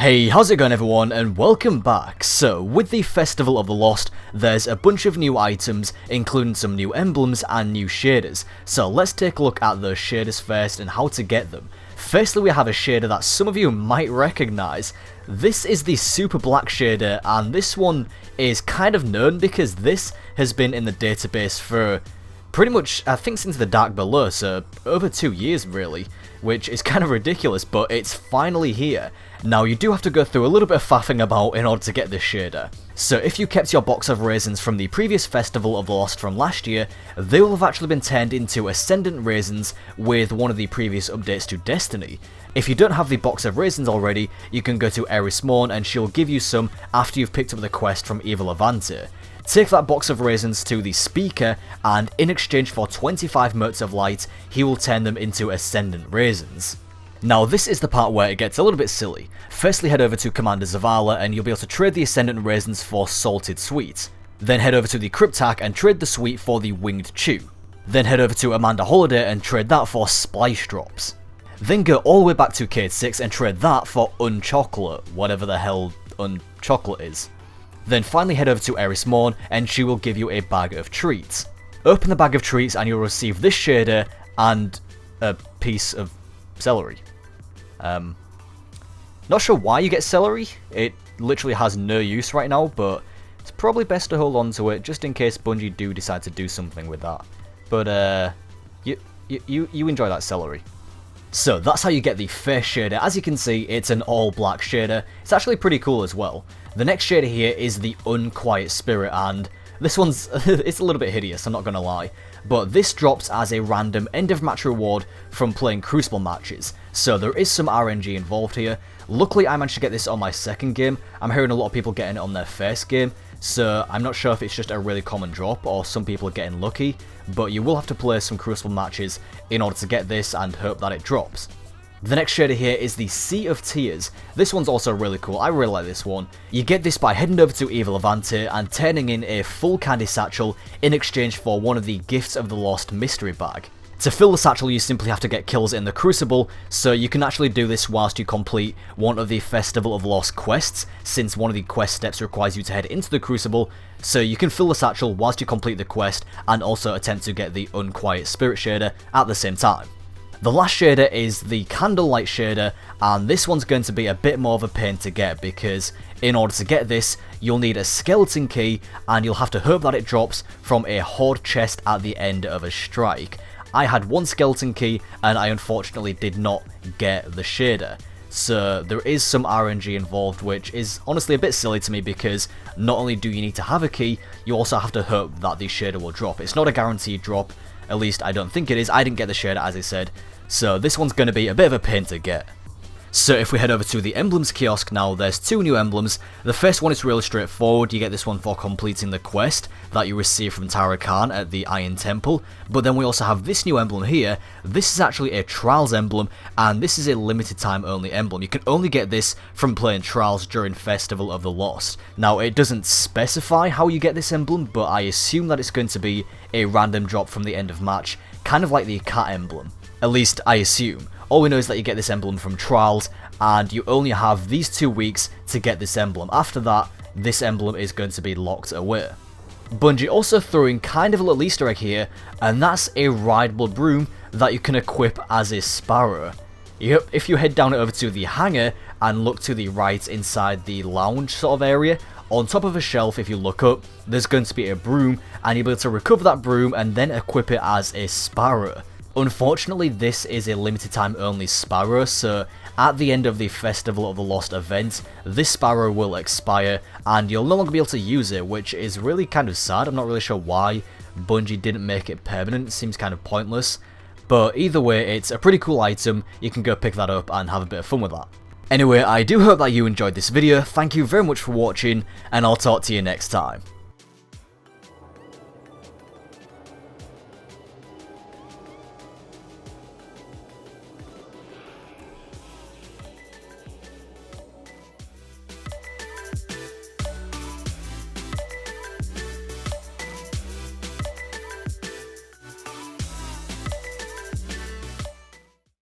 Hey, how's it going everyone, and welcome back. So, with the Festival of the Lost, there's a bunch of new items, including some new emblems and new shaders. So let's take a look at those shaders first and how to get them. Firstly, we have a shader that some of you might recognise. This is the Super Black shader, and this one is kind of known because this has been in the database for pretty much, I think, since the Dark Below, so over 2 years really, which is kind of ridiculous, but it's finally here. Now, you do have to go through a little bit of faffing about in order to get this shader. So if you kept your box of raisins from the previous Festival of the Lost from last year, they will have actually been turned into Ascendant raisins with one of the previous updates to Destiny. If you don't have the box of raisins already, you can go to Erismorn and she'll give you some after you've picked up the quest from Evil Levante. Take that box of raisins to the Speaker, and in exchange for 25 motes of light, he will turn them into Ascendant raisins. Now, this is the part where it gets a little bit silly. Firstly, head over to Commander Zavala and you'll be able to trade the Ascendant raisins for Salted Sweet. Then head over to the Cryptarch and trade the sweet for the Winged Chew. Then head over to Amanda Holiday and trade that for Splice Drops. Then go all the way back to Cade 6 and trade that for Unchocolate, whatever the hell Unchocolate is. Then finally head over to Erismorn and she will give you a bag of treats. Open the bag of treats and you'll receive this shader and a piece of celery. Not sure why you get celery. It literally has no use right now, but it's probably best to hold on to it just in case Bungie do decide to do something with that. But you enjoy that celery. So that's how you get the first shader. As you can see, it's an all black shader. It's actually pretty cool as well. The next shader here is the Unquiet Spirit, and this one's it's a little bit hideous, I'm not gonna lie. But this drops as a random end of match reward from playing Crucible matches, so there is some RNG involved here. Luckily I managed to get this on my second game. I'm hearing a lot of people getting it on their first game, so I'm not sure if it's just a really common drop or some people are getting lucky, but you will have to play some Crucible matches in order to get this and hope that it drops. The next shader here is the Sea of Tears. This one's also really cool, I really like this one. You get this by heading over to Evil Levante and turning in a full candy satchel in exchange for one of the Gifts of the Lost mystery bag. To fill the satchel you simply have to get kills in the Crucible, so you can actually do this whilst you complete one of the Festival of the Lost quests, since one of the quest steps requires you to head into the Crucible, so you can fill the satchel whilst you complete the quest and also attempt to get the Unquiet Spirit shader at the same time. The last shader is the Candlelight shader, and this one's going to be a bit more of a pain to get because in order to get this, you'll need a skeleton key and you'll have to hope that it drops from a horde chest at the end of a strike. I had one skeleton key and I unfortunately did not get the shader. So there is some RNG involved, which is honestly a bit silly to me because not only do you need to have a key, you also have to hope that the shader will drop. It's not a guaranteed drop, at least I don't think it is. I didn't get the shader as I said, so this one's going to be a bit of a pain to get. So if we head over to the emblems kiosk now, there's two new emblems. The first one is really straightforward. You get this one for completing the quest that you receive from Tara Khan at the Iron Temple. But then we also have this new emblem here. This is actually a Trials emblem, and this is a limited time only emblem. You can only get this from playing Trials during Festival of the Lost. Now, it doesn't specify how you get this emblem, but I assume that it's going to be a random drop from the end of match, kind of like the cat emblem. At least I assume. All we know is that you get this emblem from Trials, and you only have these 2 weeks to get this emblem. After that, this emblem is going to be locked away. Bungie also threw in kind of a little Easter egg here, and that's a rideable broom that you can equip as a sparrow. Yep, if you head down over to the hangar and look to the right inside the lounge sort of area, on top of a shelf, if you look up, there's going to be a broom, and you'll be able to recover that broom and then equip it as a sparrow. Unfortunately, this is a limited time only sparrow, so at the end of the Festival of the Lost event, this sparrow will expire and you'll no longer be able to use it, which is really kind of sad. I'm not really sure why Bungie didn't make it permanent. It seems kind of pointless, but either way, it's a pretty cool item. You can go pick that up and have a bit of fun with that. Anyway, I do hope that you enjoyed this video. Thank you very much for watching, and I'll talk to you next time.